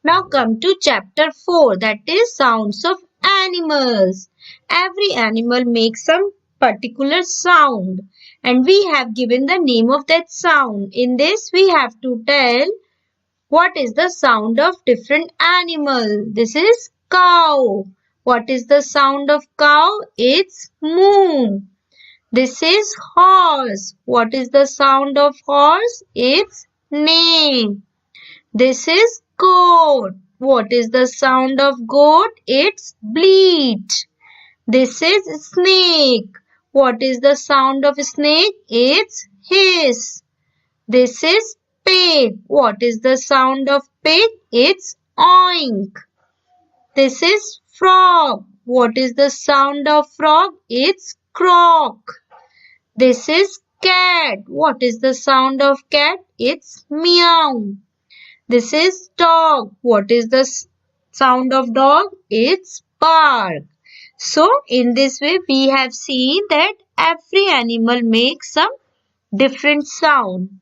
Now come to chapter 4, that is sounds of animals. Every animal makes some particular sound and we have given the name of that sound. In this we have to tell what is the sound of different animal. This is cow. What is the sound of cow? It's moo. This is horse. What is the sound of horse? It's neigh. This is goat. What is the sound of goat? It's bleat. This is snake. What is the sound of snake? It's hiss. This is pig. What is the sound of pig? It's oink. This is frog. What is the sound of frog? It's croak. This is cat. What is the sound of cat? It's meow. This is dog. What is the sound of dog? It's bark. So, in this way, we have seen that every animal makes some different sound.